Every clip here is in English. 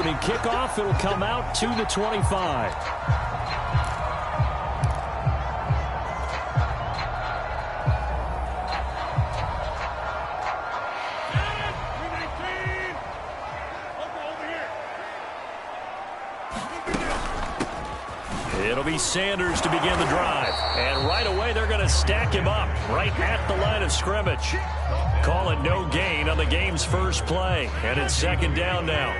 opening kickoff. It'll come out to the 25. It'll be Sanders to begin the drive. And right away, they're going to stack him up right at the line of scrimmage. Call it no gain on the game's first play. And it's second down now.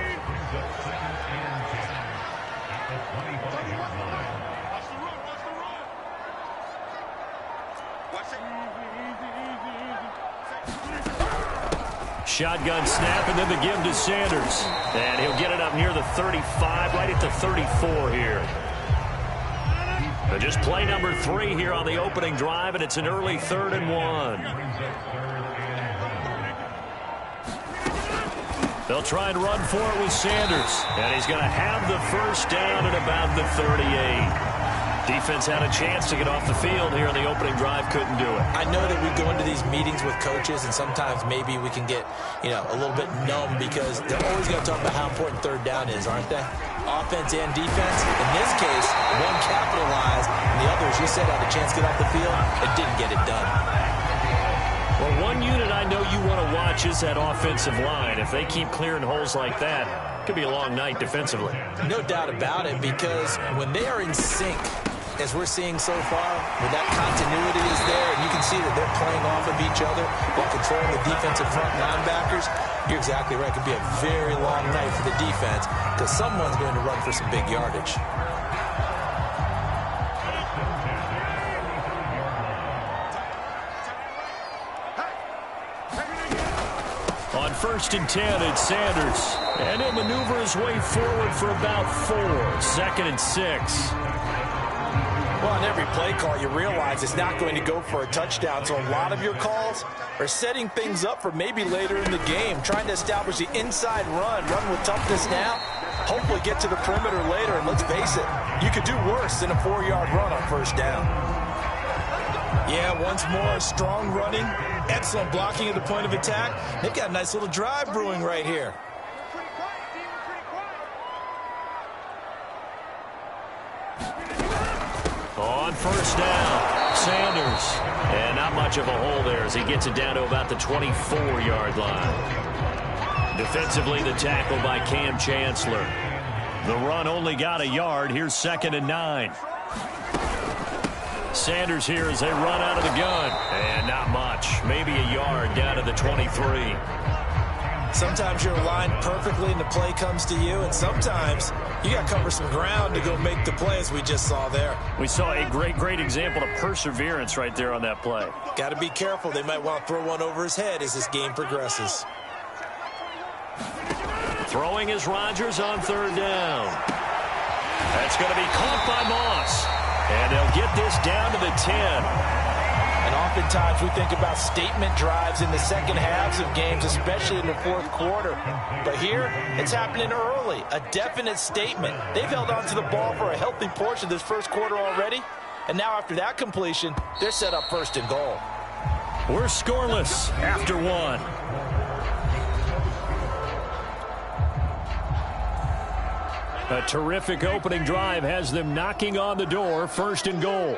Shotgun snap, and then the give to Sanders. And he'll get it up near the 35, right at the 34 here. But just play number 3 here on the opening drive, and it's an early 3rd and 1. They'll try and run for it with Sanders. And he's going to have the first down at about the 38. Defense had a chance to get off the field here on the opening drive, couldn't do it. I know that we go into these meetings with coaches, and sometimes maybe we can get, a little bit numb because they're always going to talk about how important third down is, aren't they? Offense and defense. In this case, one capitalized, and the other, as you said, had a chance to get off the field and didn't get it done. Well, one unit I know you want to watch is that offensive line. If they keep clearing holes like that, it could be a long night defensively. No doubt about it, because when they are in sync, as we're seeing so far, when that continuity is there, and you can see that they're playing off of each other while controlling the defensive front linebackers, you're exactly right. It could be a very long night for the defense because someone's going to run for some big yardage. On 1st and 10, it's Sanders. And he'll maneuver his way forward for about 4. 2nd and 6. Well, on every play call, you realize it's not going to go for a touchdown. So a lot of your calls are setting things up for maybe later in the game, trying to establish the inside run with toughness now, hopefully get to the perimeter later. And let's face it, you could do worse than a 4-yard run on 1st down. Yeah, once more, strong running, excellent blocking at the point of attack. They've got a nice little drive brewing right here. On 1st down, Sanders. And not much of a hole there as he gets it down to about the 24-yard line. Defensively, the tackle by Cam Chancellor. The run only got a yard. Here's 2nd and 9. Sanders here as they run out of the gun. And not much. Maybe a yard down to the 23. Sometimes you're aligned perfectly and the play comes to you, and sometimes you got to cover some ground to go make the play, as we just saw there. We saw a great example of perseverance right there on that play. Got to be careful. They might want to throw one over his head as this game progresses. Throwing is Rodgers on 3rd down. That's going to be caught by Moss. And they'll get this down to the 10. And oftentimes we think about statement drives in the second halves of games, especially in the 4th quarter. But here, it's happening early. A definite statement. They've held on to the ball for a healthy portion of this 1st quarter already. And now after that completion, they're set up 1st and goal. We're scoreless after 1. A terrific opening drive has them knocking on the door. 1st and goal.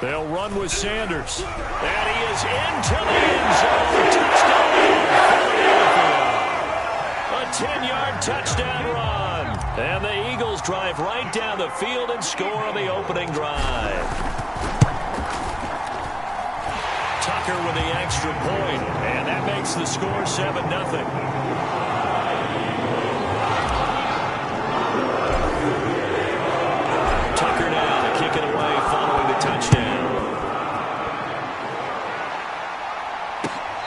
They'll run with Sanders. And he is into the end zone. Touchdown, Philadelphia. A 10-yard touchdown run. And the Eagles drive right down the field and score on the opening drive. Tucker with the extra point. And that makes the score 7-0. Tucker now to kick it away following the touchdown.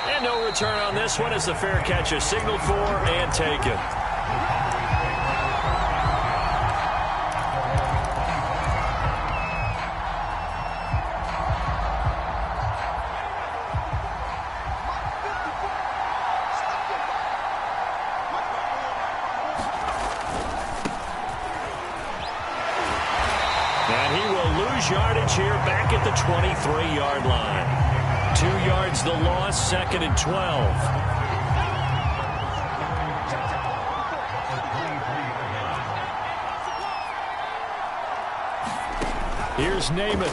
And no return on this one as the fair catch is signaled for and taken. Yardage here back at the 23-yard line. 2 yards the loss, 2nd and 12. Here's Namath.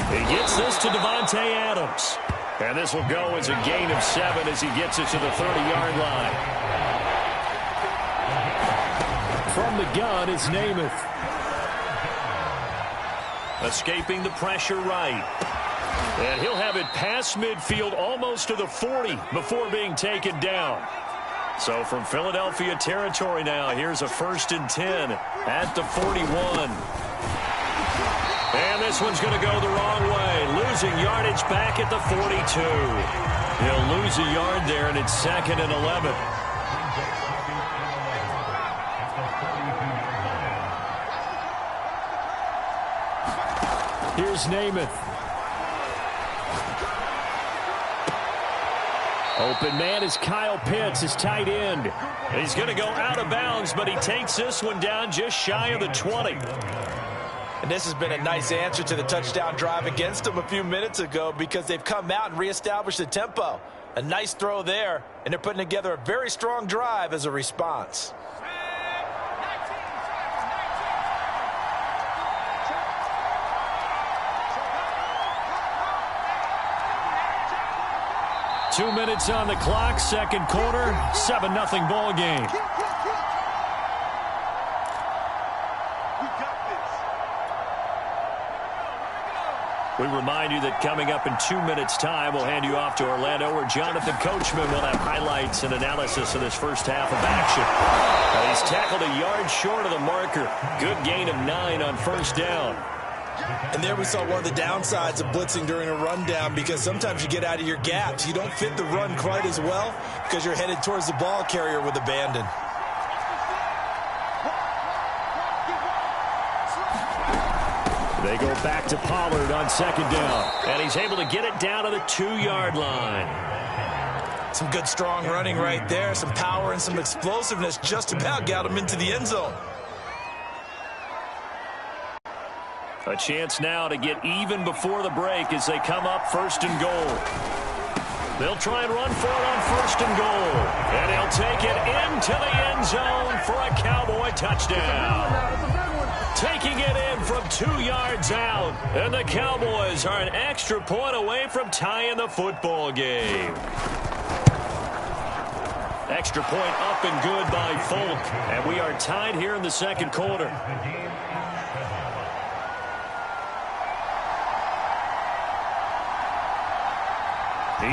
He gets this to Devontae Adams. And this will go as a gain of 7 as he gets it to the 30-yard line. From the gun is Namath. Escaping the pressure right. And he'll have it past midfield almost to the 40 before being taken down. So from Philadelphia territory now, here's a 1st and 10 at the 41. And this one's going to go the wrong way. Losing yardage back at the 42. He'll lose a yard there, and it's 2nd and 11. Here's Namath. Open man is Kyle Pitts, his tight end. He's going to go out of bounds, but he takes this one down just shy of the 20. And this has been a nice answer to the touchdown drive against them a few minutes ago because they've come out and reestablished the tempo. A nice throw there, and they're putting together a very strong drive as a response. Two minutes on the clock, second quarter, 7-0 ball game. We remind you that coming up in 2 minutes' time, we'll hand you off to Orlando, where Jonathan Coachman will have highlights and analysis of this first half of action. He's tackled a yard short of the marker. Good gain of 9 on first down. And there we saw one of the downsides of blitzing during a rundown, because sometimes you get out of your gaps. You don't fit the run quite as well because you're headed towards the ball carrier with abandon. They go back to Pollard on second down, and he's able to get it down to the 2-yard line. Some good strong running right there, some power and some explosiveness, just about got him into the end zone. A chance now to get even before the break as they come up 1st and goal. They'll try and run for it on 1st and goal. And he'll take it into the end zone for a Cowboy touchdown. Taking it in from 2 yards out. And the Cowboys are an extra point away from tying the football game. Extra point up and good by Folk. And we are tied here in the second quarter.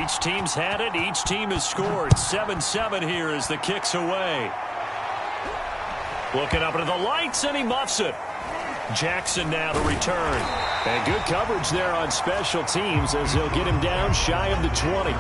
Each team's had it. Each team has scored. 7-7 here as the kick's away. Looking up into the lights, and he muffs it. Jackson now to return. And good coverage there on special teams as they'll get him down shy of the 20.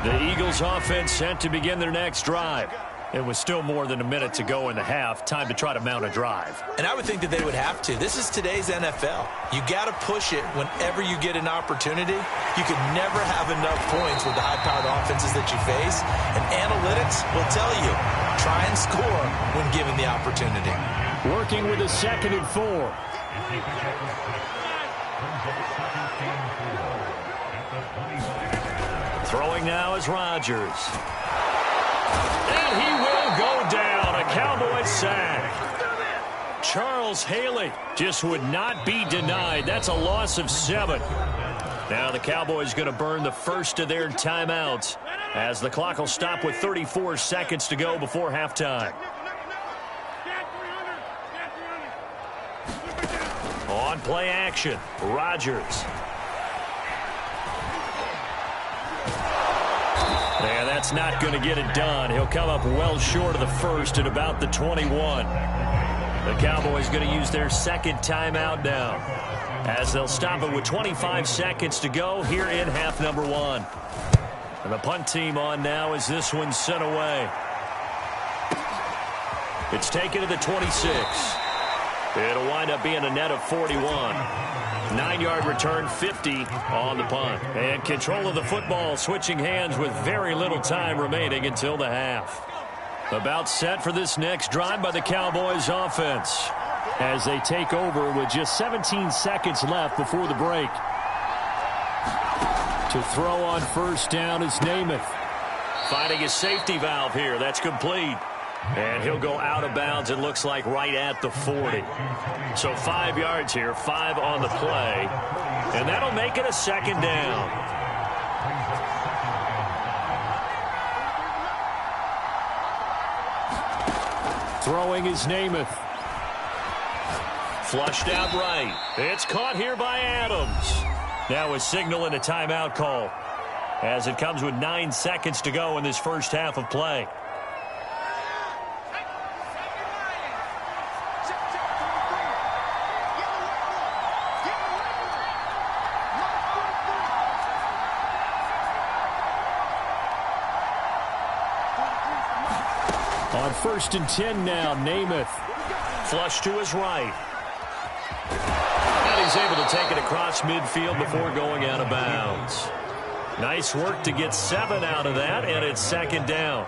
The Eagles offense set to begin their next drive. It was still more than a minute to go in the half. Time to try to mount a drive. And I would think that they would have to. This is today's NFL. You got to push it whenever you get an opportunity. You can never have enough points with the high-powered offenses that you face. And analytics will tell you, try and score when given the opportunity. Working with a 2nd and 4. Throwing now is Rodgers. And he will go down. A Cowboy sack. Charles Haley just would not be denied. That's a loss of 7. Now the Cowboys going to burn the first of their timeouts as the clock will stop with 34 seconds to go before halftime. On play action, Rodgers. Yeah, that's not going to get it done. He'll come up well short of the first at about the 21. The Cowboys going to use their second timeout now as they'll stop it with 25 seconds to go here in half number 1. And the punt team on now as this one's sent away. It's taken to the 26. It'll wind up being a net of 41. 9-yard return, 50 on the punt. And control of the football switching hands with very little time remaining until the half. About set for this next drive by the Cowboys offense as they take over with just 17 seconds left before the break. To throw on first down is Namath. Finding a safety valve here. That's complete. And he'll go out of bounds, it looks like, right at the 40. So 5 yards here, 5 on the play. And that'll make it a second down. Throwing is Namath. Flushed out right. It's caught here by Adams. Now a signal and a timeout call, as it comes with 9 seconds to go in this first half of play. On 1st and 10 now, Namath. Flush to his right. And he's able to take it across midfield before going out of bounds. Nice work to get 7 out of that, and it's second down.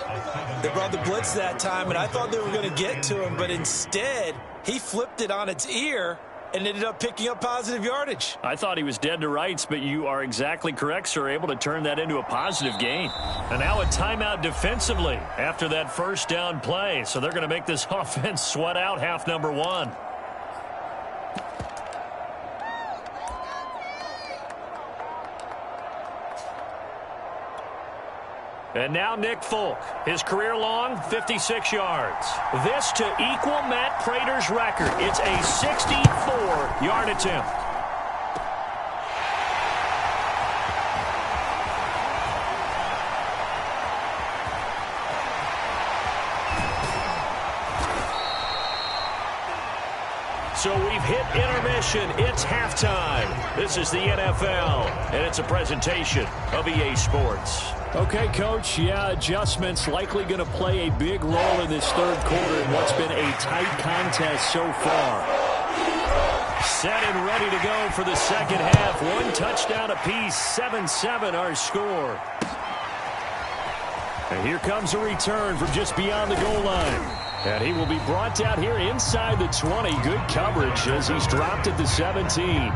They brought the blitz that time, and I thought they were going to get to him, but instead, he flipped it on its ear and ended up picking up positive yardage. I thought he was dead to rights, but you are exactly correct, sir. Able to turn that into a positive gain. And now a timeout defensively after that first down play. So they're going to make this offense sweat out half number 1. And now Nick Folk, his career long, 56 yards. This to equal Matt Prater's record. It's a 64-yard attempt. So we've hit intermission. It's halftime. This is the NFL, and it's a presentation of EA Sports. Okay, Coach, yeah, adjustments likely going to play a big role in this third quarter in what's been a tight contest so far. Set and ready to go for the second half. 1 touchdown apiece, 7-7 our score. And here comes a return from just beyond the goal line. And he will be brought down here inside the 20. Good coverage as he's dropped at the 17.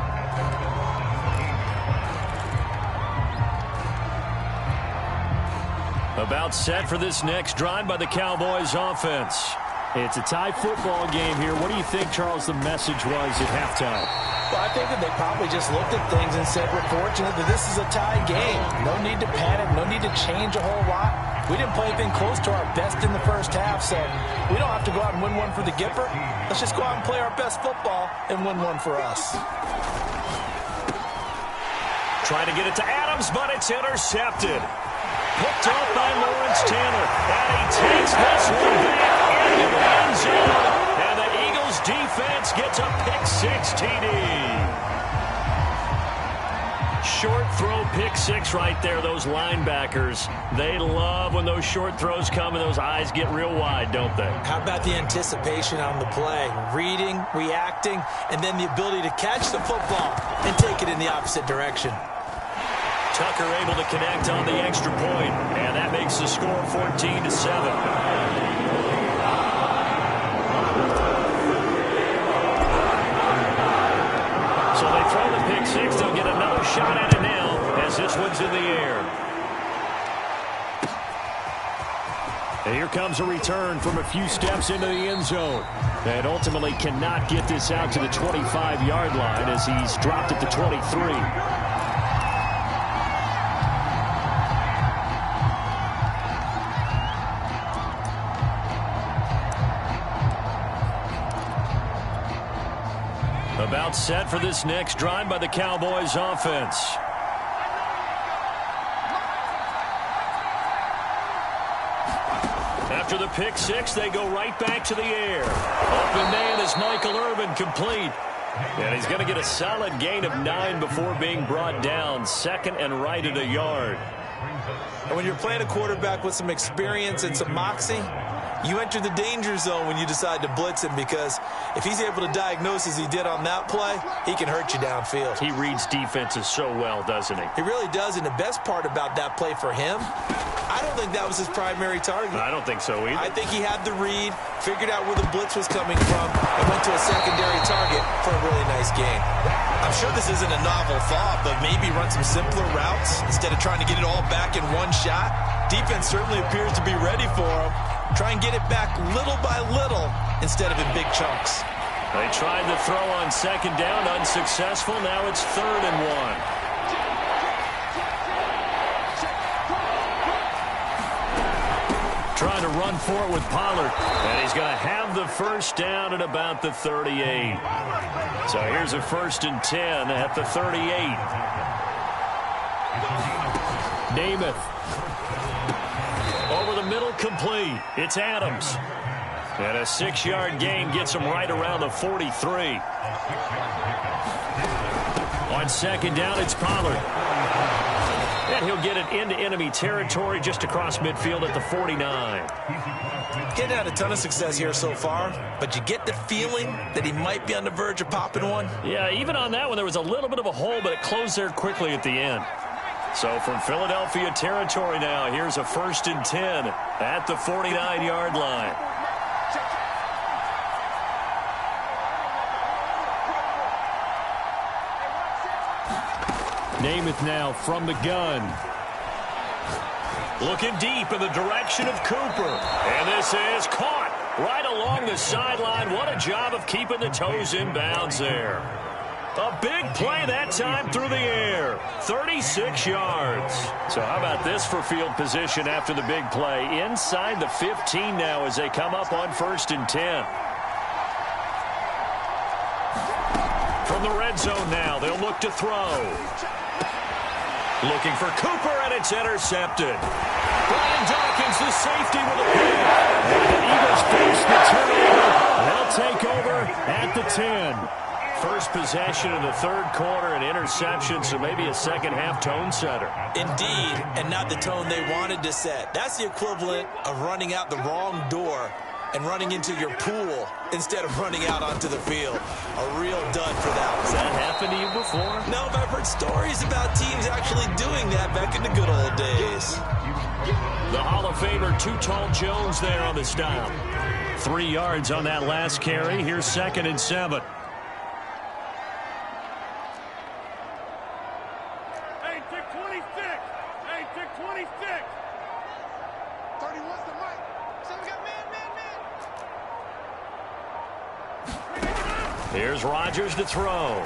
About set for this next drive by the Cowboys offense. It's a tie football game here. What do you think, Charles, the message was at halftime? Well, I think that they probably just looked at things and said, we're fortunate that this is a tie game. No need to panic. No need to change a whole lot. We didn't play anything close to our best in the first half, so we don't have to go out and win one for the Gipper. Let's just go out and play our best football and win one for us. Trying to get it to Adams, but it's intercepted. Picked off by Lawrence Taylor. And he takes this one back into the end zone. And the Eagles defense gets a pick-6 TD. Short throw pick-6 right there. Those linebackers, they love when those short throws come and those eyes get real wide, don't they? How about the anticipation on the play? Reading, reacting, and then the ability to catch the football and take it in the opposite direction. Tucker able to connect on the extra point, and that makes the score 14-7. So they throw the pick-6. They'll get another shot at it now as this one's in the air. And here comes a return from a few steps into the end zone. And ultimately cannot get this out to the 25-yard line as he's dropped at the 23. About set for this next drive by the Cowboys offense. After the pick-6, they go right back to the air. Open man is Michael Irvin, complete. And he's going to get a solid gain of 9 before being brought down. Second and right at a yard. And when you're playing a quarterback with some experience and some moxie, you enter the danger zone when you decide to blitz him, because if he's able to diagnose as he did on that play, he can hurt you downfield. He reads defenses so well, doesn't he? He really does, and the best part about that play for him, I don't think that was his primary target. I don't think so either. I think he had the read, figured out where the blitz was coming from, and went to a secondary target for a really nice gain. I'm sure this isn't a novel thought, but maybe run some simpler routes instead of trying to get it all back in one shot. Defense certainly appears to be ready for him. Try and get it back little by little instead of in big chunks. They tried the throw on second down, unsuccessful. Now it's 3rd and 1. Trying to run for it with Pollard. And he's going to have the first down at about the 38. So here's a 1st and 10 at the 38. Namath. Over the middle, complete. It's Adams. And a 6-yard gain gets him right around the 43. On second down, it's Pollard. And he'll get it into enemy territory just across midfield at the 49. Getting had a ton of success here so far, but you get the feeling that he might be on the verge of popping one. Yeah, even on that one, there was a little bit of a hole, but it closed there quickly at the end. So from Philadelphia territory now, here's a 1st and 10 at the 49-yard line. Namath now from the gun. Looking deep in the direction of Cooper. And this is caught right along the sideline. What a job of keeping the toes in bounds there. A big play that time through the air. 36 yards. So how about this for field position after the big play? Inside the 15 now as they come up on 1st and 10. From the red zone now, they'll look to throw. Looking for Cooper, and it's intercepted. Brian Dawkins, the safety, with a pick. And the Eagles force the turnover. They'll take over at the 10. First possession in the 3rd quarter, an interception, so maybe a second-half tone setter. Indeed, and not the tone they wanted to set. That's the equivalent of running out the wrong door and running into your pool instead of running out onto the field. A real dud for that one. Has that happened to you before? No, but I've heard stories about teams actually doing that back in the good old days. The Hall of Famer, Too Tall Jones there on the stop. 3 yards on that last carry. Here's 2nd and 7. Hey, tick 26. Hey, tick 26. 31's the mic. So we got man. Here's Rodgers to throw.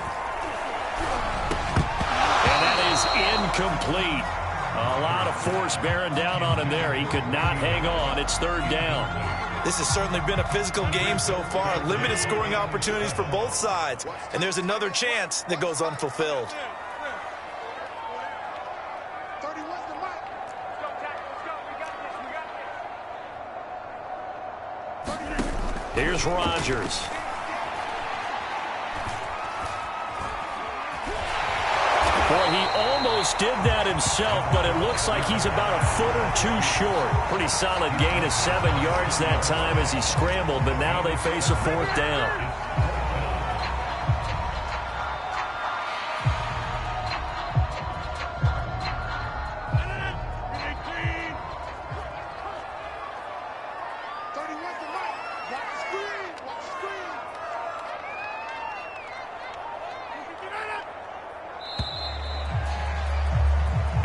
And that is incomplete. A lot of force bearing down on him there. He could not hang on. It's 3rd down. This has certainly been a physical game so far. Limited scoring opportunities for both sides. And there's another chance that goes unfulfilled. 31's the mic. Let's go, Jack. Let's go. We got this. Here's Rodgers. Boy, he almost did that himself, but it looks like he's about a foot or two short. Pretty solid gain of 7 yards that time as he scrambled, but now they face a 4th down.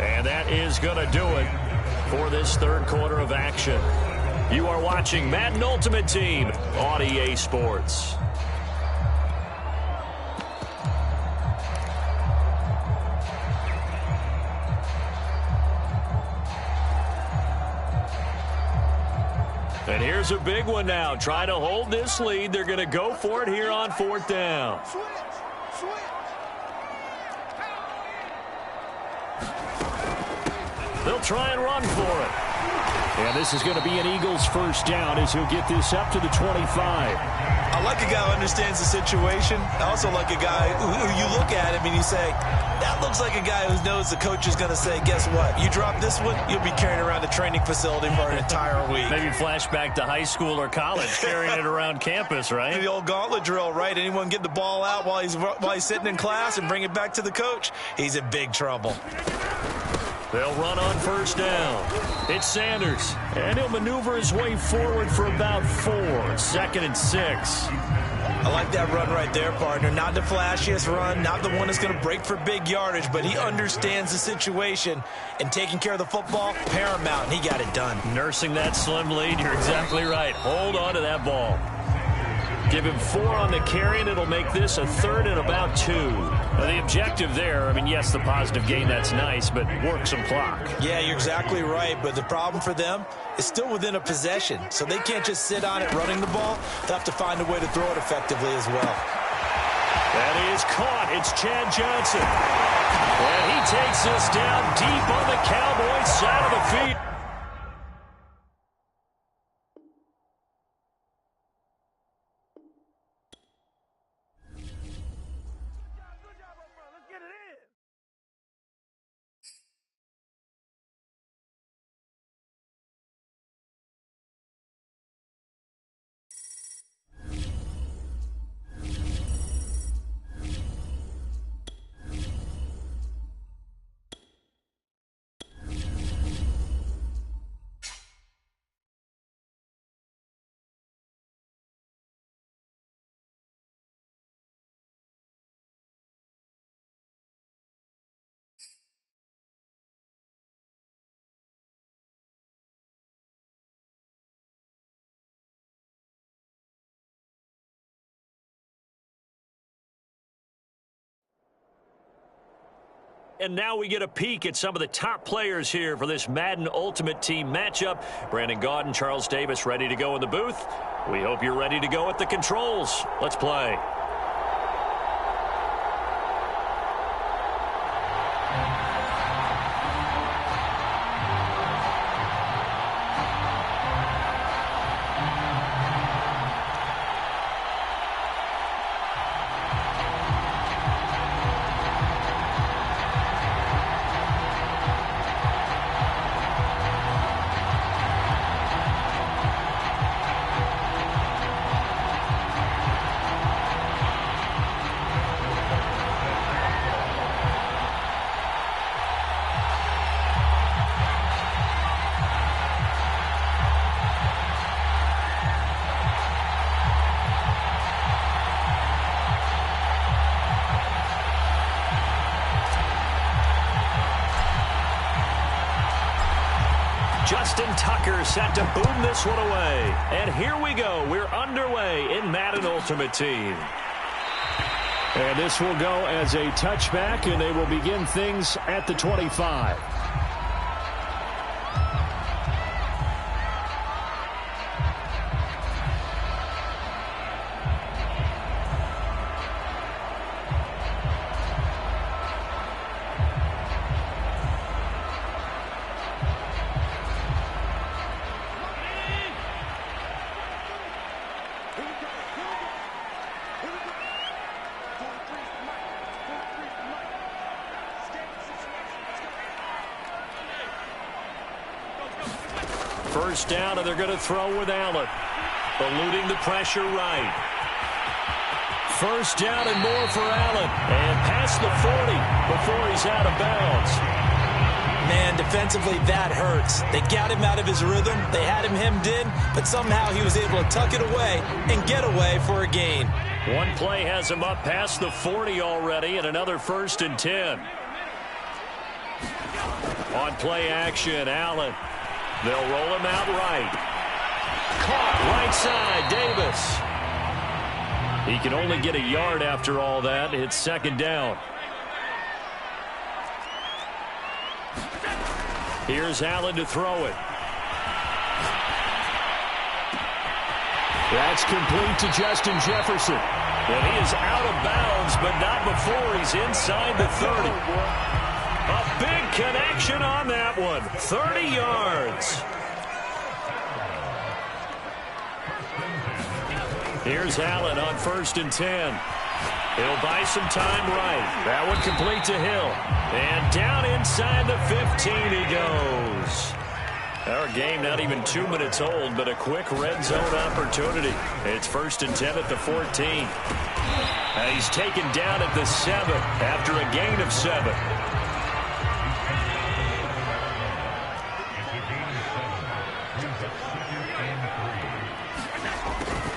And that is going to do it for this 3rd quarter of action. You are watching Madden Ultimate Team on EA Sports. And here's a big one now. Trying to hold this lead. They're going to go for it here on 4th down. They'll try and run for it. And this is going to be an Eagles first down as he'll get this up to the 25. I like a guy who understands the situation. I also like a guy who you look at him and you say, that looks like a guy who knows the coach is going to say, guess what? You drop this one, you'll be carrying around the training facility for an entire week. Maybe flashback to high school or college, carrying it around campus, right? The old gauntlet drill, right? Anyone get the ball out while he's sitting in class and bring it back to the coach, he's in big trouble. They'll run on first down. It's Sanders, and he'll maneuver his way forward for about 4. 2nd and 6. I like that run right there, partner. Not the flashiest run, not the one that's going to break for big yardage, but he understands the situation, and taking care of the football, paramount, and he got it done. Nursing that slim lead, you're exactly right. Hold on to that ball. Give him 4 on the carry, and it'll make this a 3rd and about 2. Now, the objective there, I mean, yes, the positive gain, that's nice, but work some clock. Yeah, you're exactly right, but the problem for them is still within a possession, so they can't just sit on it running the ball. They'll have to find a way to throw it effectively as well. That is caught. It's Chad Johnson. And he takes this down deep on the Cowboys' side of the feet. And now we get a peek at some of the top players here for this Madden Ultimate Team matchup. Brandon Gaudin, Charles Davis ready to go in the booth. We hope you're ready to go at the controls. Let's play. Justin Tucker set to boom this one away. And here we go. We're underway in Madden Ultimate Team. And this will go as a touchback, and they will begin things at the 25. First down, and they're going to throw with Allen. Eluding the pressure right. First down and more for Allen. And past the 40 before he's out of bounds. Man, defensively, that hurts. They got him out of his rhythm. They had him hemmed in, but somehow he was able to tuck it away and get away for a gain. One play has him up past the 40 already, and another 1st and 10. On play action, Allen. They'll roll him out right. Caught right side, Davis. He can only get a yard after all that. It's 2nd down. Here's Allen to throw it. That's complete to Justin Jefferson. And he is out of bounds, but not before he's inside the 30. A big connection on that one. 30 yards. Here's Allen on 1st and 10. He'll buy some time right. That one complete to Hill. And down inside the 15 he goes. Our game not even 2 minutes old, but a quick red zone opportunity. It's 1st and 10 at the 14. And he's taken down at the 7 after a gain of 7.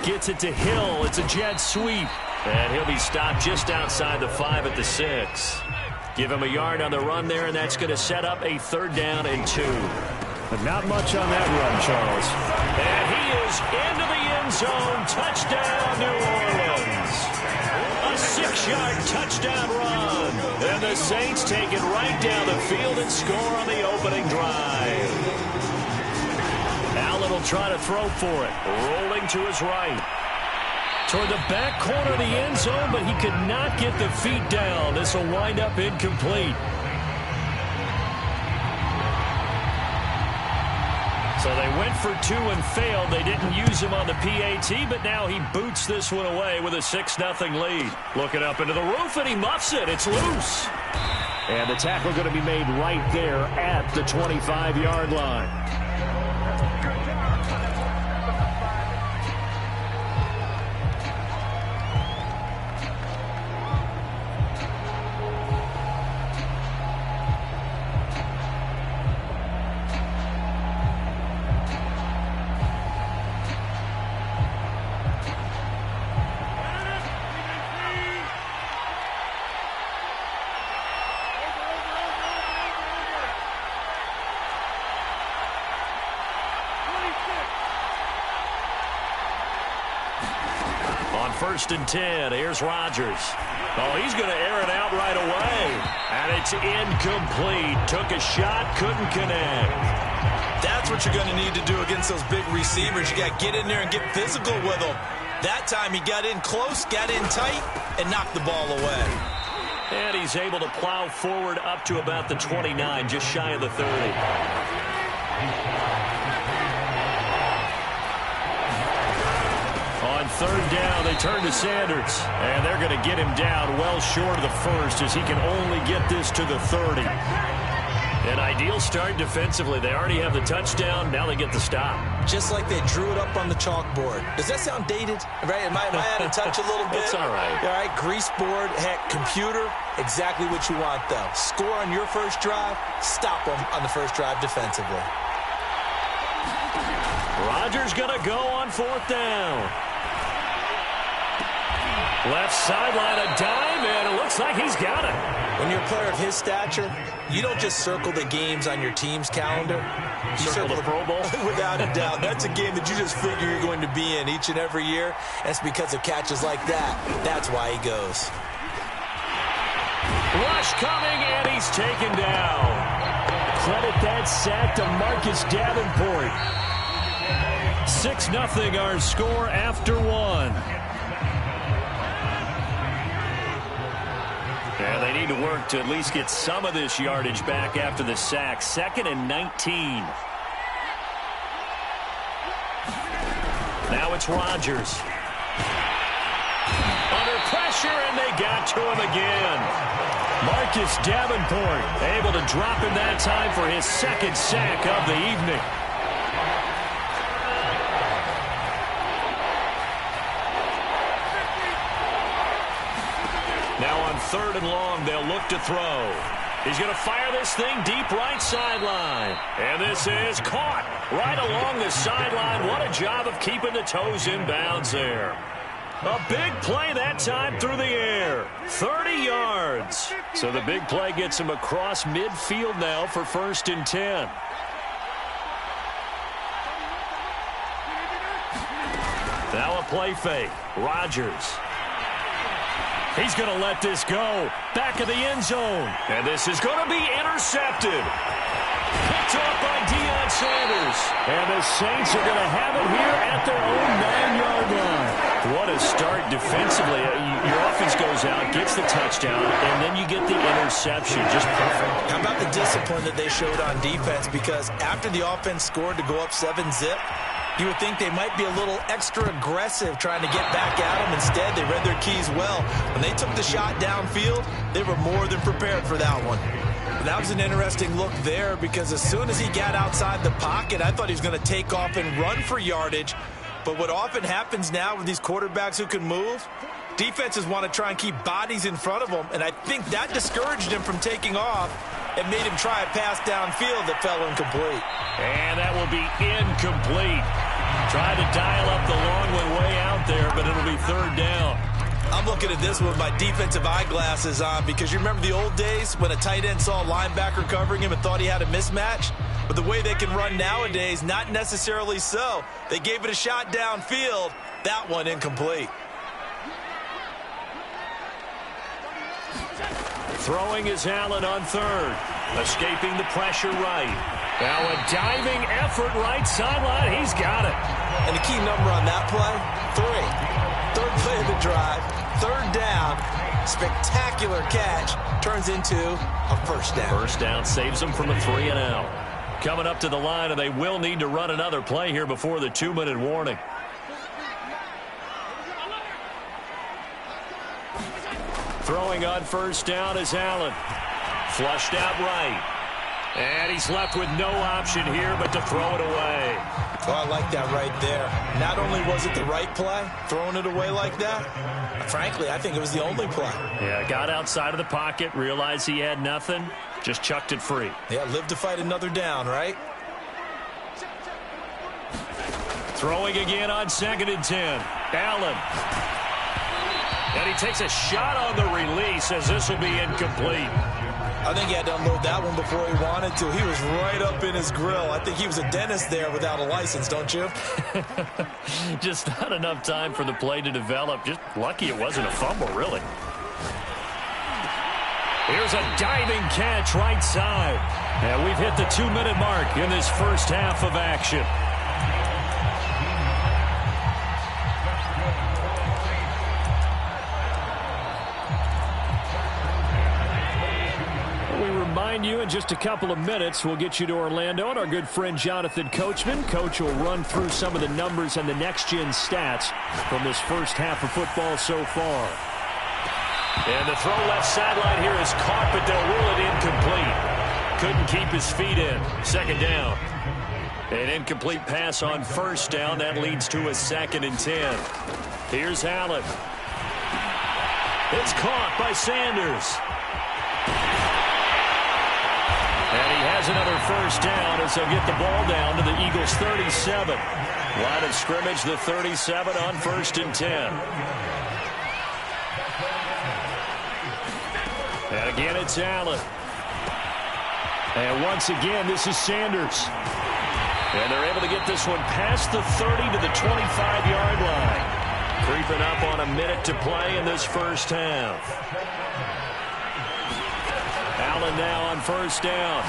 Gets it to Hill. It's a jet sweep. And he'll be stopped just outside the 5 at the 6. Give him a yard on the run there, and that's going to set up a 3rd down and 2. But not much on that run, Charles. And he is into the end zone. Touchdown, New Orleans. A 6-yard touchdown run. And the Saints take it right down the field and score on the opening drive. Allen will try to throw for it. Rolling to his right. Toward the back corner of the end zone, but he could not get the feet down. This will wind up incomplete. So they went for 2 and failed. They didn't use him on the PAT, but now he boots this one away with a 6-0 lead. Looking up into the roof, and he muffs it. It's loose. And the tackle going to be made right there at the 25-yard line. First and 10. Here's Rodgers. Oh, he's going to air it out right away. And it's incomplete. Took a shot, couldn't connect. That's what you're going to need to do against those big receivers. You got to get in there and get physical with them. That time he got in close, got in tight, and knocked the ball away. And he's able to plow forward up to about the 29, just shy of the 30. On 3rd down, they turn to Sanders. And they're going to get him down well short of the 1st as he can only get this to the 30. An ideal start defensively. They already have the touchdown. Now they get the stop. Just like they drew it up on the chalkboard. Does that sound dated? Right? Am I out of touch a little bit? It's all right. All right, grease board, heck, computer, exactly what you want, though. Score on your first drive, stop them on the first drive defensively. Rodgers going to go on 4th down. Left sideline, a dime, and it looks like he's got it. When you're a player of his stature, you don't just circle the games on your team's calendar. You circle the Pro Bowl? Without a doubt. That's a game that you just figure you're going to be in each and every year. That's because of catches like that. That's why he goes. Rush coming, and he's taken down. Credit that sack to Marcus Davenport. 6-0 our score after 1. Yeah, they need to work to at least get some of this yardage back after the sack. 2nd and 19. Now it's Rodgers. Under pressure, and they got to him again. Marcus Davenport able to drop him that time for his 2nd sack of the evening. Now on 3rd and long, they'll look to throw. He's going to fire this thing deep right sideline. And this is caught right along the sideline. What a job of keeping the toes in bounds there. A big play that time through the air. 30 yards. So the big play gets him across midfield now for 1st and 10. Now a play fake. Rodgers. He's going to let this go. Back of the end zone. And this is going to be intercepted. Picked off by Deion Sanders. And the Saints are going to have it here at their own 9-yard line. What a start defensively. Your offense goes out, gets the touchdown, and then you get the interception. Just perfect. How about the discipline that they showed on defense? Because after the offense scored to go up 7-zip, you would think they might be a little extra aggressive trying to get back at them. Instead, they read their keys well. When they took the shot downfield, they were more than prepared for that one. And that was an interesting look there because as soon as he got outside the pocket, I thought he was going to take off and run for yardage. But what often happens now with these quarterbacks who can move, defenses want to try and keep bodies in front of them. And I think that discouraged him from taking off and made him try a pass downfield that fell incomplete. And that will be incomplete. Trying to dial up the long one way out there, but it'll be third down. I'm looking at this with my defensive eyeglasses on because you remember the old days when a tight end saw a linebacker covering him and thought he had a mismatch? But the way they can run nowadays, not necessarily so. They gave it a shot downfield. That one incomplete. Throwing is Allen on third. Escaping the pressure right. Now a diving effort right sideline. He's got it. And the key number on that play, 3. Third play of the drive. Third down. Spectacular catch. Turns into a first down. First down saves them from a 3-and-out. Coming up to the line, and they will need to run another play here before the 2-minute warning. Throwing on first down is Allen. Flushed out right. And he's left with no option here but to throw it away. Oh, I like that right there. Not only was it the right play, throwing it away like that, frankly, I think it was the only play. Yeah, got outside of the pocket, realized he had nothing, just chucked it free. Yeah, live to fight another down, right? Throwing again on 2nd and 10. Allen. And he takes a shot on the release as this will be incomplete. I think he had to unload that one before he wanted to. He was right up in his grill. I think he was a dentist there without a license, don't you? Just not enough time for the play to develop. Just lucky it wasn't a fumble, really. Here's a diving catch right side. And we've hit the 2-minute mark in this first half of action. You in just a couple of minutes. We'll get you to Orlando and our good friend Jonathan Coachman. Coach will run through some of the numbers and the next-gen stats from this first half of football so far. And the throw left sideline here is caught, but they'll rule it incomplete. Couldn't keep his feet in. 2nd down. An incomplete pass on first down. That leads to a 2nd and 10. Here's Allen. It's caught by Sanders. And he has another first down as they'll get the ball down to the Eagles' 37. Line of scrimmage, the 37 on 1st and 10. And again, it's Allen. And once again, this is Sanders. And they're able to get this one past the 30 to the 25-yard line. Creeping up on a minute to play in this first half. Allen now on first down.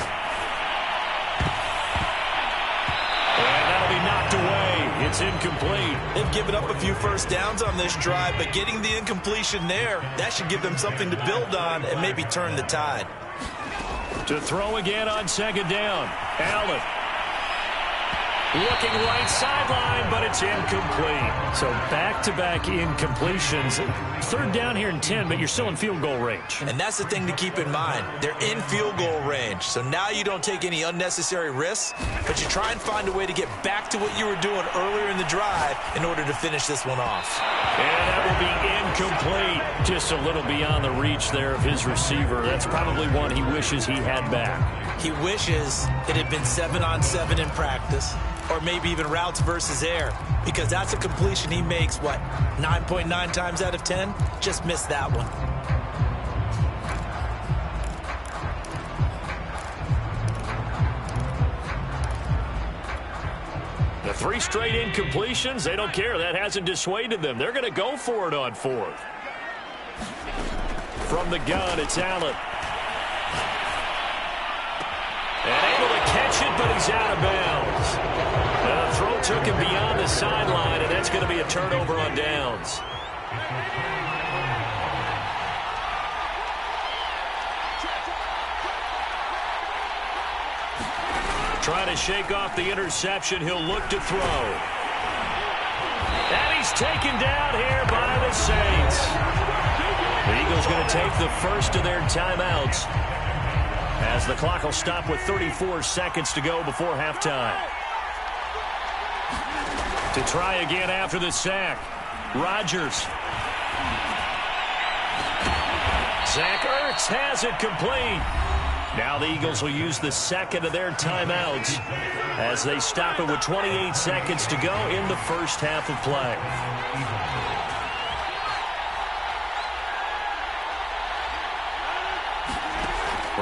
And that'll be knocked away. It's incomplete. They've given up a few first downs on this drive, but getting the incompletion there, that should give them something to build on and maybe turn the tide. To throw again on 2nd down. Allen. Looking right sideline, but it's incomplete. So back-to-back incompletions. 3rd down here in 10, but you're still in field goal range. And that's the thing to keep in mind. They're in field goal range. So now you don't take any unnecessary risks, but you try and find a way to get back to what you were doing earlier in the drive in order to finish this one off. And that will be incomplete. Just a little beyond the reach there of his receiver. That's probably one he wishes he had back. He wishes it had been 7-on-7 in practice, or maybe even routes versus air, because that's a completion he makes, 9.9 times out of 10? Just missed that one. The 3 straight incompletions, they don't care. That hasn't dissuaded them. They're going to go for it on 4th. From the gun, it's Allen. And able to catch it, but he's out of bounds. Now, the throw took him beyond the sideline, and that's going to be a turnover on downs. Trying to shake off the interception. He'll look to throw. And he's taken down here by the Saints. The Eagles going to take the first of their timeouts, as the clock will stop with 34 seconds to go before halftime. To try again after the sack, Rodgers. Zach Ertz has it complete. Now the Eagles will use the second of their timeouts as they stop it with 28 seconds to go in the first half of play.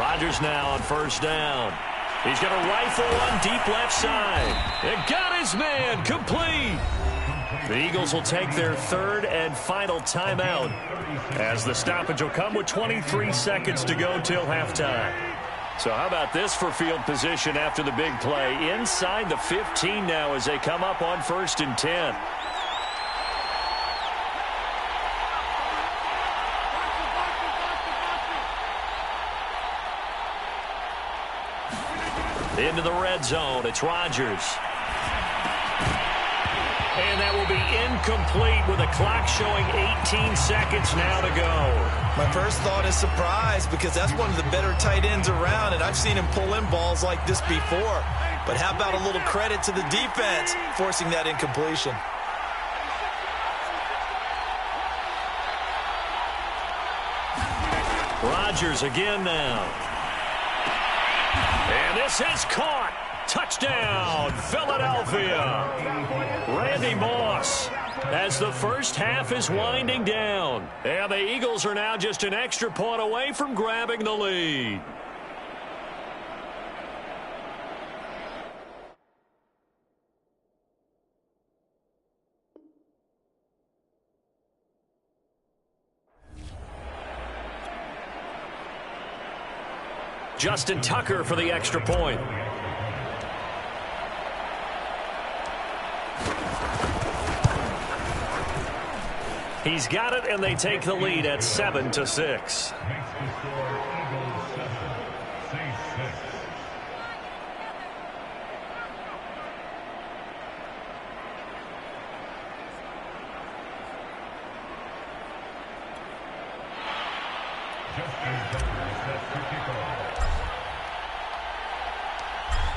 Rodgers now on first down. He's going to rifle one deep left side. And got his man complete. The Eagles will take their third and final timeout as the stoppage will come with 23 seconds to go till halftime. So how about this for field position after the big play? Inside the 15 now as they come up on 1st and 10. Into the red zone. It's Rodgers. And that will be incomplete with a clock showing 18 seconds now to go. My first thought is surprise because that's one of the better tight ends around, and I've seen him pull in balls like this before. But how about a little credit to the defense forcing that incompletion? Rodgers again now. And this is caught. Touchdown, Philadelphia. Randy Moss as the first half is winding down. And the Eagles are now just an extra point away from grabbing the lead. Justin Tucker for the extra point. He's got it, and they take the lead at 7-6.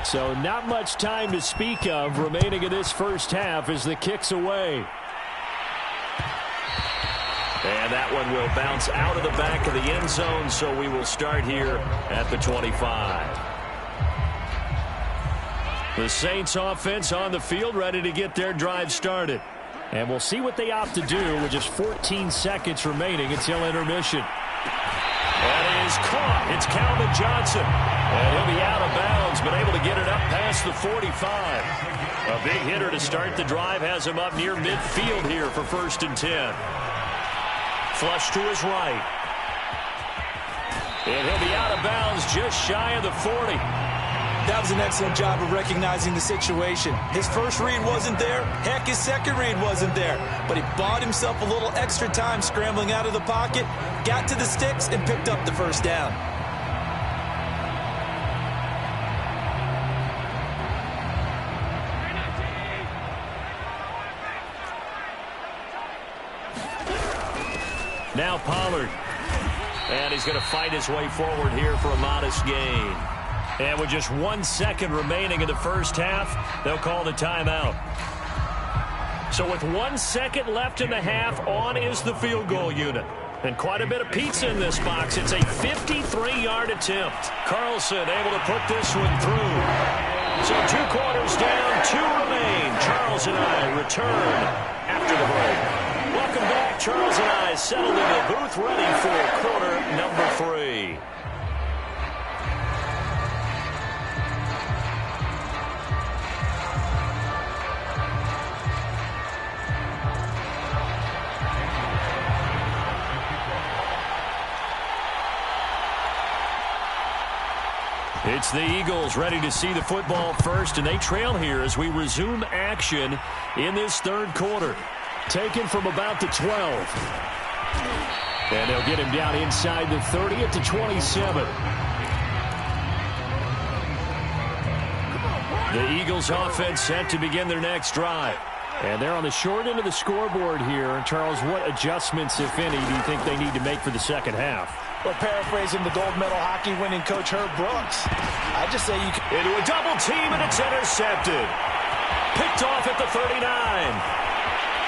So not much time to speak of remaining in this first half as the kick's away. And that one will bounce out of the back of the end zone, so we will start here at the 25. The Saints offense on the field ready to get their drive started. And we'll see what they opt to do with just 14 seconds remaining until intermission. That is caught. It's Calvin Johnson. And he'll be out of bounds, but able to get it up past the 45. A big hitter to start the drive has him up near midfield here for 1st and 10. Flush to his right. And he'll be out of bounds just shy of the 40. That was an excellent job of recognizing the situation. His first read wasn't there. Heck, his second read wasn't there. But he bought himself a little extra time scrambling out of the pocket, got to the sticks, and picked up the first down. Now Pollard. And he's going to fight his way forward here for a modest gain. And with just 1 second remaining in the first half, they'll call the timeout. So with 1 second left in the half, on is the field goal unit. And quite a bit of pizza in this box. It's a 53-yard attempt. Carlson able to put this one through. So 2 quarters down, 2 remain. Charles and I return after the break. Welcome back. Charles and I settled in the booth ready for quarter number 3. It's the Eagles ready to see the football first, and they trail here as we resume action in this third quarter. Taken from about the 12. And they'll get him down inside the 30 at the 27. The Eagles offense set to begin their next drive. And they're on the short end of the scoreboard here. And Charles, what adjustments, if any, do you think they need to make for the second half? Well, paraphrasing the gold medal hockey winning coach Herb Brooks, I just say you can... Into a double team, and it's intercepted. Picked off at the 39.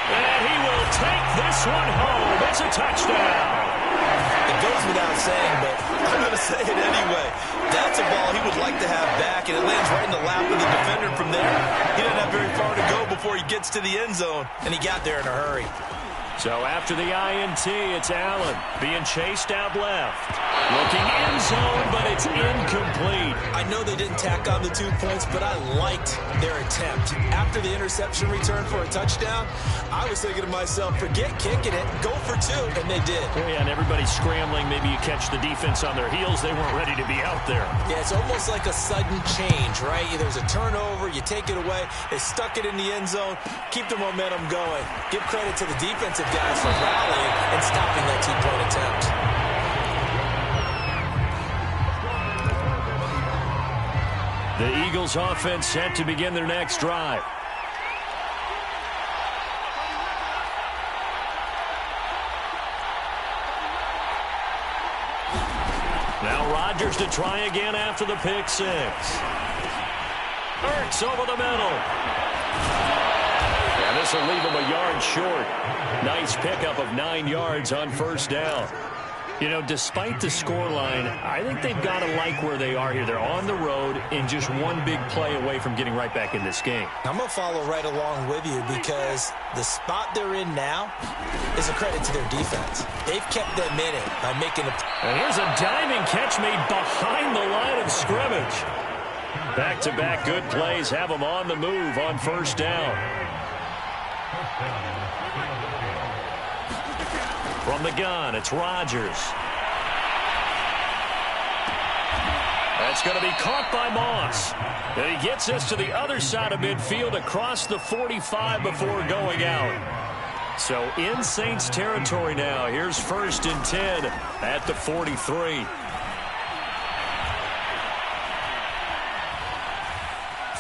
And he will take this one home. It's a touchdown. It goes without saying, but I'm going to say it anyway. That gets to the end zone, and he got there in a hurry. So after the INT, it's Allen being chased out left. Looking end zone, but it's incomplete. I know they didn't tack on the 2 points, but I liked their attempt. After the interception return for a touchdown, I was thinking to myself, forget kicking it, go for 2, and they did. Well, yeah, and everybody's scrambling. Maybe you catch the defense on their heels. They weren't ready to be out there. Yeah, it's almost like a sudden change, right? There's a turnover, you take it away, they stuck it in the end zone, keep the momentum going. Give credit to the defensive guys for rallying and stopping that 2-point attempt. The Eagles offense set to begin their next drive. Now Rodgers to try again after the pick 6. Ertz over the middle. And this will leave him a yard short. Nice pickup of 9 yards on first down. You know, despite the scoreline, I think they've got to like where they are here. They're on the road and just one big play away from getting right back in this game. I'm going to follow right along with you because the spot they're in now is a credit to their defense. They've kept them in it by making a... And here's a diving catch made behind the line of scrimmage. Back-to-back good plays have them on the move on first down. From the gun, it's Rodgers. That's going to be caught by Moss. And he gets us to the other side of midfield across the 45 before going out. So in Saints territory now. Here's 1st and 10 at the 43.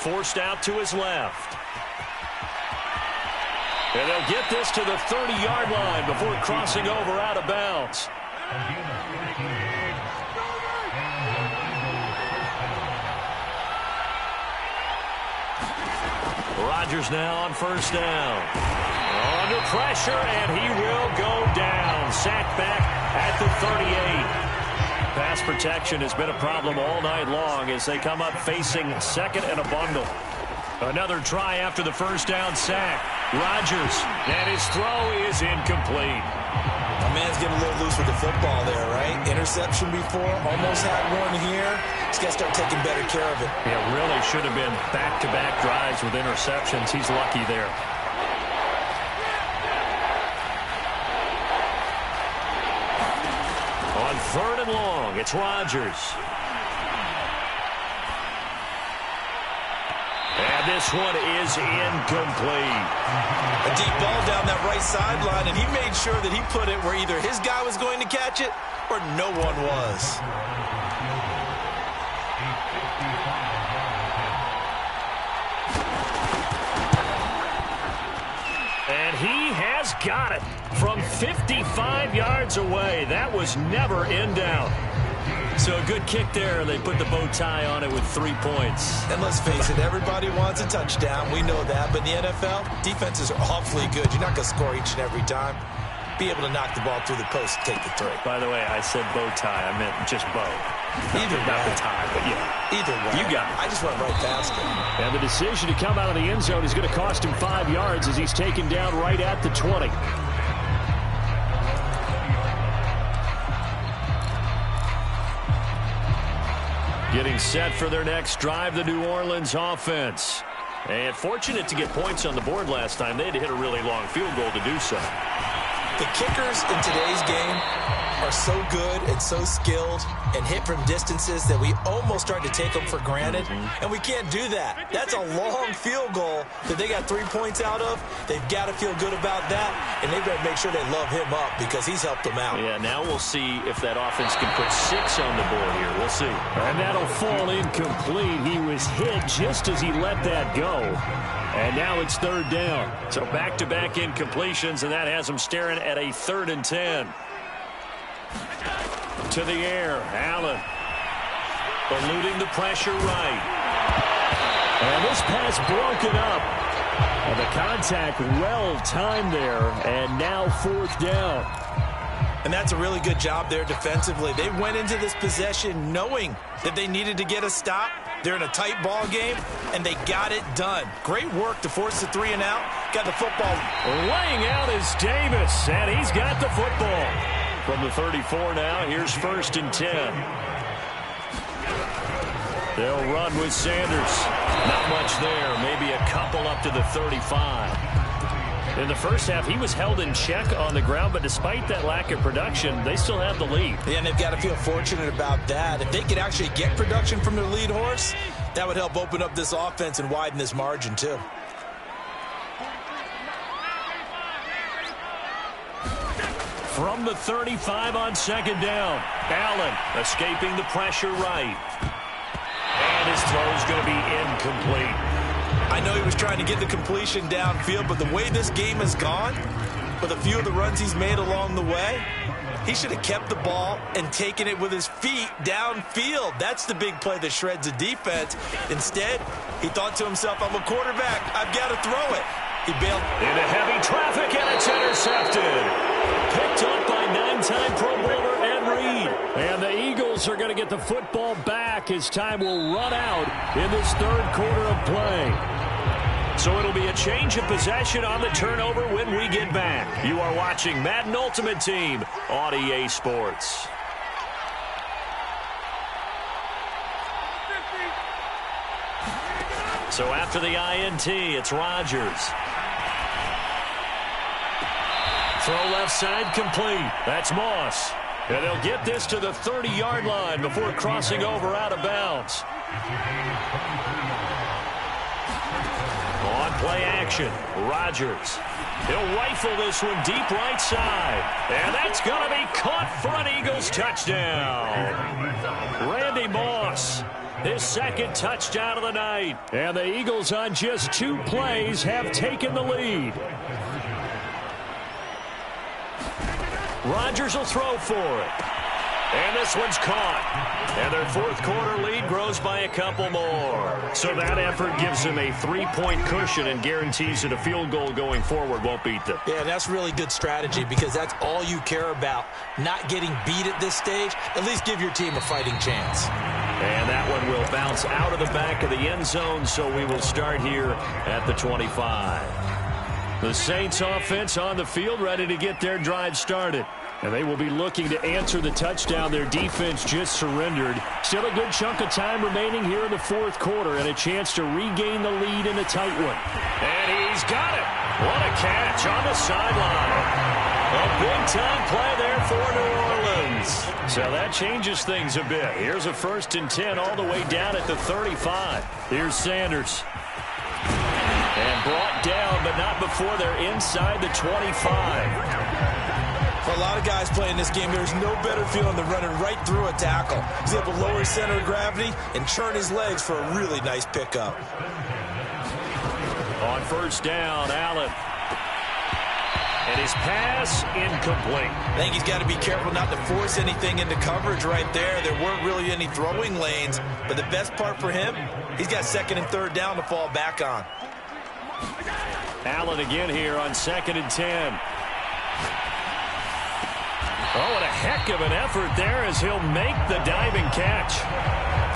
Forced out to his left. And they'll get this to the 30-yard line before crossing over out of bounds. Rodgers now on first down. Under pressure, and he will go down. Sacked back at the 38. Pass protection has been a problem all night long as they come up facing second and a bundle. Another try after the first down sack. Rodgers, and his throw is incomplete. My man's getting a little loose with the football there, right? Interception before, almost had one here. He's got to start taking better care of it. Yeah, really should have been back-to-back drives with interceptions. He's lucky there. On 3rd and long, it's Rodgers. And this one is incomplete. A deep ball down that right sideline, and he made sure that he put it where either his guy was going to catch it or no one was. And he has got it from 55 yards away. That was never in doubt. So a good kick there. They put the bow tie on it with 3 points. And let's face it, everybody wants a touchdown. We know that. But in the NFL, defenses are awfully good. You're not going to score each and every time. Be able to knock the ball through the post and take the 3. By the way, I said bow tie. I meant just bow. Either not the tie, but yeah. Either way. You got it. I just went right past it. And the decision to come out of the end zone is going to cost him 5 yards as he's taken down right at the 20. Getting set for their next drive, the New Orleans offense. And fortunate to get points on the board last time. They had to hit a really long field goal to do so. The kickers in today's game are so good and so skilled and hit from distances that we almost start to take them for granted, and we can't do that. That's a long field goal that they got 3 points out of. They've got to feel good about that, and they've got to make sure they love him up because he's helped them out. Yeah, now we'll see if that offense can put 6 on the board here. We'll see. And that'll fall incomplete. He was hit just as he let that go. And now it's 3rd down. So back-to-back incompletions, and that has him staring at a 3rd and 10. To the air, Allen. Eluding the pressure right. And this pass broken up. And the contact well-timed there, and now 4th down. And that's a really good job there defensively. They went into this possession knowing that they needed to get a stop, They're in a tight ball game, and they got it done. Great work to force the 3 and out. Got the football. Laying out is Davis, and he's got the football. From the 34 now, here's 1st and 10. They'll run with Sanders. Not much there, maybe a couple up to the 35. In the first half, he was held in check on the ground, but despite that lack of production, they still have the lead. Yeah, and they've got to feel fortunate about that. If they could actually get production from their lead horse, that would help open up this offense and widen this margin, too. From the 35 on 2nd down, Allen escaping the pressure right. And his throw is going to be incomplete. I know he was trying to get the completion downfield, but the way this game has gone, with a few of the runs he's made along the way, he should have kept the ball and taken it with his feet downfield. That's the big play that shreds the defense. Instead, he thought to himself, I'm a quarterback. I've got to throw it. He bailed. Into heavy traffic, and it's intercepted. Picked up by 9-time Pro Bowler Ed Reed. And the Eagles are going to get the football back as time will run out in this 3rd quarter of play. So it'll be a change of possession on the turnover when we get back. You are watching Madden Ultimate Team on EA Sports. So after the INT, it's Rodgers. Throw left side complete. That's Moss. And they'll get this to the 30-yard line before crossing over out of bounds. On play action, Rodgers. He'll rifle this one deep right side. And that's going to be caught for an Eagles touchdown. Randy Moss, his 2nd touchdown of the night. And the Eagles on just 2 plays have taken the lead. Rodgers will throw for it. And this one's caught. And their 4th quarter lead grows by a couple more. So that effort gives them a 3-point cushion and guarantees that a field goal going forward won't beat them. Yeah, that's really good strategy because that's all you care about. Not getting beat at this stage. At least give your team a fighting chance. And that one will bounce out of the back of the end zone, so we will start here at the 25. The Saints offense on the field ready to get their drive started. And they will be looking to answer the touchdown their defense just surrendered. Still a good chunk of time remaining here in the 4th quarter and a chance to regain the lead in a tight one. And he's got it. What a catch on the sideline. A big-time play there for New Orleans. So that changes things a bit. Here's a 1st and 10 all the way down at the 35. Here's Sanders. And brought down, but not before they're inside the 25. For a lot of guys playing this game, there's no better feeling than running right through a tackle. He's able to lower his center of gravity and churn his legs for a really nice pickup. On 1st down, Allen. And his pass incomplete. I think he's got to be careful not to force anything into coverage right there. There weren't really any throwing lanes, but the best part for him, he's got 2nd and 3rd down to fall back on. Allen again here on 2nd and 10. Oh, what a heck of an effort there as he'll make the diving catch.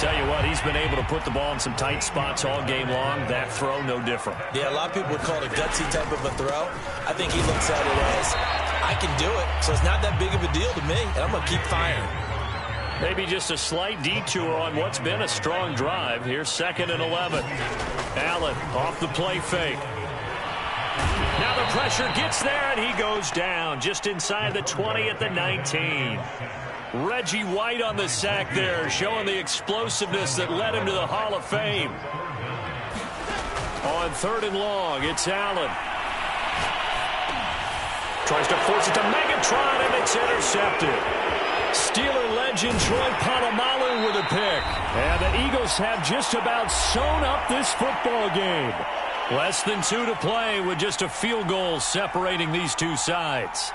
Tell you what, he's been able to put the ball in some tight spots all game long. That throw, no different. Yeah, a lot of people would call it a gutsy type of a throw. I think he looks at it as, I can do it, so it's not that big of a deal to me, and I'm going to keep firing. Maybe just a slight detour on what's been a strong drive. Here's 2nd and 11. Allen off the play fake. Now the pressure gets there, and he goes down just inside the 20 at the 19. Reggie White on the sack there, showing the explosiveness that led him to the Hall of Fame. On 3rd and long, it's Allen. Tries to force it to Megatron, and it's intercepted. Steeler legend Troy Polamalu with a pick. And the Eagles have just about sewn up this football game. Less than 2 to play with just a field goal separating these two sides.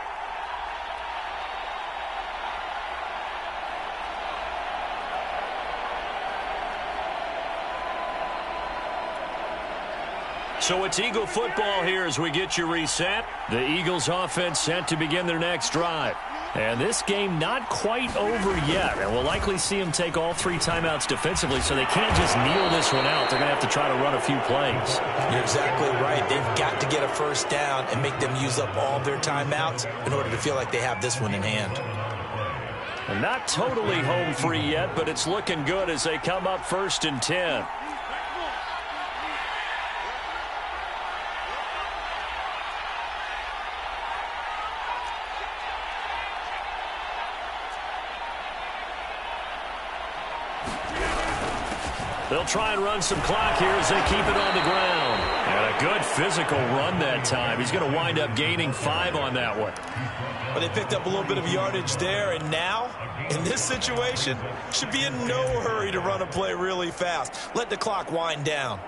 So it's Eagle football here as we get you reset. The Eagles offense set to begin their next drive. And this game not quite over yet. And we'll likely see them take all 3 timeouts defensively, so they can't just kneel this one out. They're going to have to try to run a few plays. You're exactly right. They've got to get a first down and make them use up all their timeouts in order to feel like they have this one in hand. And not totally home free yet, but it's looking good as they come up 1st and 10. They'll try and run some clock here as they keep it on the ground. And a good physical run that time. He's going to wind up gaining 5 on that one. Well, they picked up a little bit of yardage there, and now, in this situation, should be in no hurry to run a play really fast. Let the clock wind down.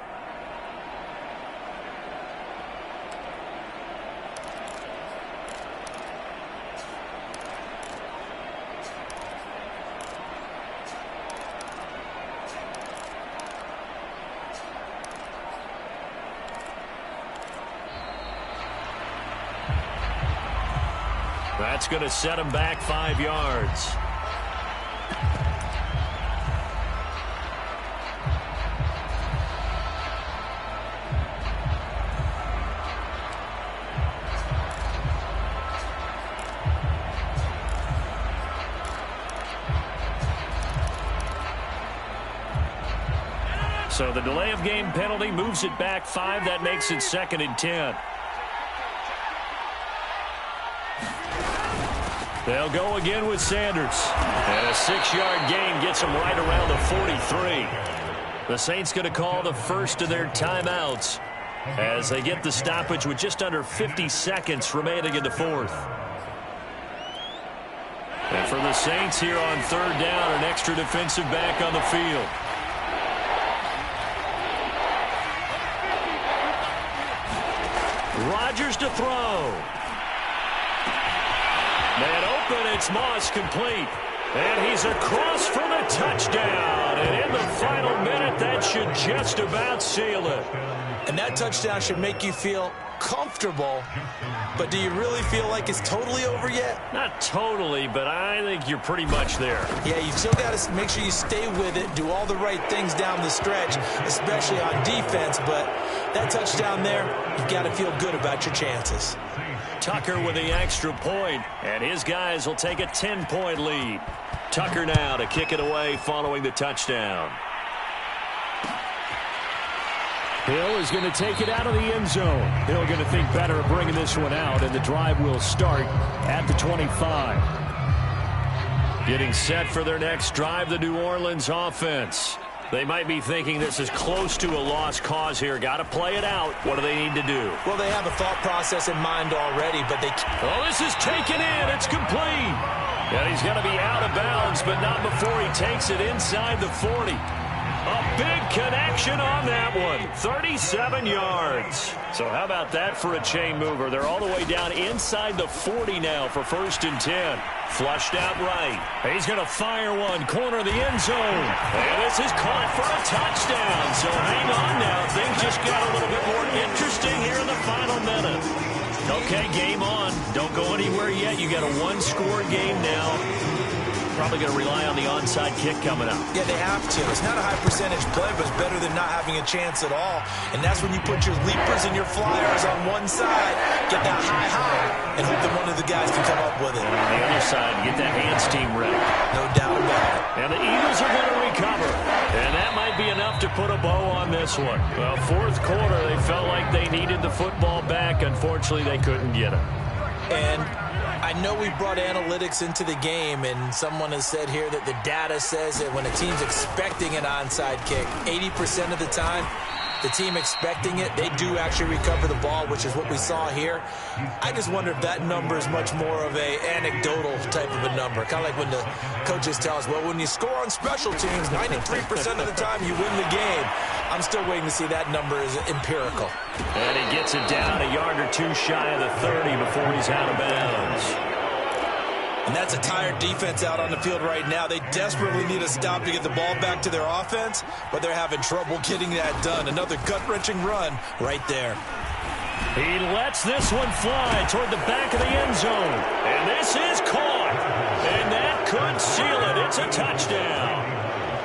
That's going to set him back 5 yards. So the delay of game penalty moves it back 5. That makes it 2nd and 10. They'll go again with Sanders. And a 6-yard gain gets them right around the 43. The Saints going to call the first of their timeouts as they get the stoppage with just under 50 seconds remaining in the 4th. And for the Saints here on 3rd down, an extra defensive back on the field. Rodgers to throw. Man open, it's Moss complete. And he's across for the touchdown. And in the final minute, that should just about seal it. And that touchdown should make you feel comfortable. But do you really feel like it's totally over yet? Not totally, but I think you're pretty much there. Yeah, you still got to make sure you stay with it, do all the right things down the stretch, especially on defense. But that touchdown there, you've got to feel good about your chances. Tucker with the extra point, and his guys will take a 10-point lead. Tucker now to kick it away following the touchdown. Hill is going to take it out of the end zone. Hill going to think better of bringing this one out, and the drive will start at the 25. Getting set for their next drive, the New Orleans offense. They might be thinking this is close to a lost cause here. Got to play it out. What do they need to do? Well, they have a thought process in mind already, but they... Oh, this is taken in. It's complete. And he's going to be out of bounds, but not before he takes it inside the 40. A big connection on that one. 37 yards. So how about that for a chain mover? They're all the way down inside the 40 now for 1st and 10. Flushed out right. He's going to fire one. Corner of the end zone. And this is caught for a touchdown. So hang on now. Things just got a little bit more interesting here in the final minute. Okay, game on. Don't go anywhere yet. You got a 1-score game now. Probably going to rely on the onside kick coming up. Yeah, they have to. It's not a high percentage play, but it's better than not having a chance at all. And that's when you put your leapers and your flyers on one side, get that high, and hope that one of the guys can come up with it. And on the other side, get that hands team ready. No doubt about it. And the Eagles are going to recover. And that might be enough to put a bow on this one. Well, 4th quarter, they felt like they needed the football back. Unfortunately, they couldn't get it. And I know we brought analytics into the game, and someone has said here that the data says that when a team's expecting an onside kick, 80% of the time, the team expecting it, they do actually recover the ball, which is what we saw here. I just wonder if that number is much more of a anecdotal type of a number. Kind of like when the coaches tell us, well, when you score on special teams, 93% of the time you win the game. I'm still waiting to see that number is empirical. And he gets it down a yard or two shy of the 30 before he's out of bounds. And that's a tired defense out on the field right now. They desperately need a stop to get the ball back to their offense, but they're having trouble getting that done. Another gut-wrenching run right there. He lets this one fly toward the back of the end zone. And this is caught. could seal it. It's a touchdown.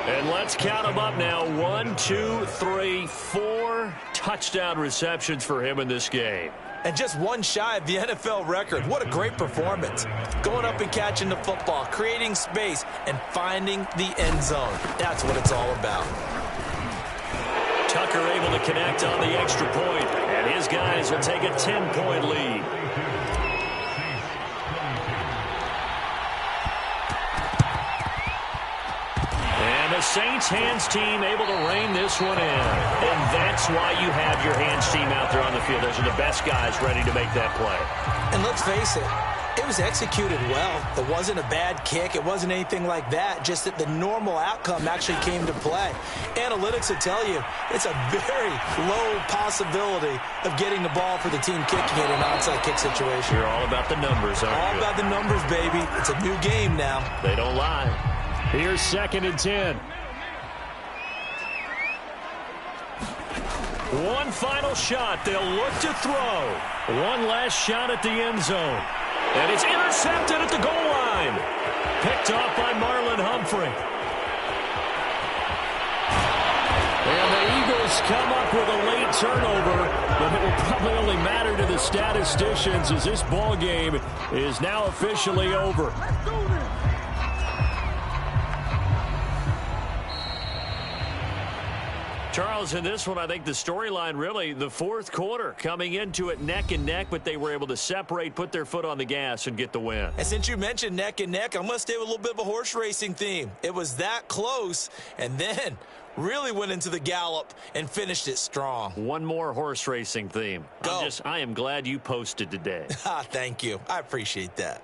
And let's count them up now. 1, 2, 3, 4 touchdown receptions for him in this game. And just one shy of the NFL record. What a great performance. Going up and catching the football, creating space, and finding the end zone. That's what it's all about. Tucker able to connect on the extra point, and his guys will take a 10-point lead. And the Saints hands team able to rein this one in. And that's why you have your hands team out there on the field. Those are the best guys ready to make that play. And let's face it, it was executed well. It wasn't a bad kick. It wasn't anything like that. Just that the normal outcome actually came to play. Analytics will tell you it's a very low possibility of getting the ball for the team kicking it in an onside kick situation. You're all about the numbers, aren't you? All about the numbers, baby. It's a new game now. They don't lie. Here's 2nd and 10. One final shot. They'll look to throw. One last shot at the end zone. And it's intercepted at the goal line. Picked off by Marlon Humphrey. And the Eagles come up with a late turnover, but it will probably only matter to the statisticians as this ball game is now officially over. Charles, in this one, I think the storyline really, the fourth quarter, coming into it neck and neck, but they were able to separate, put their foot on the gas, and get the win. And since you mentioned neck and neck, I'm going to stay with a little bit of a horse racing theme. It was that close, and then really went into the gallop and finished it strong. One more horse racing theme. Go. I am glad you posted today. Thank you. I appreciate that.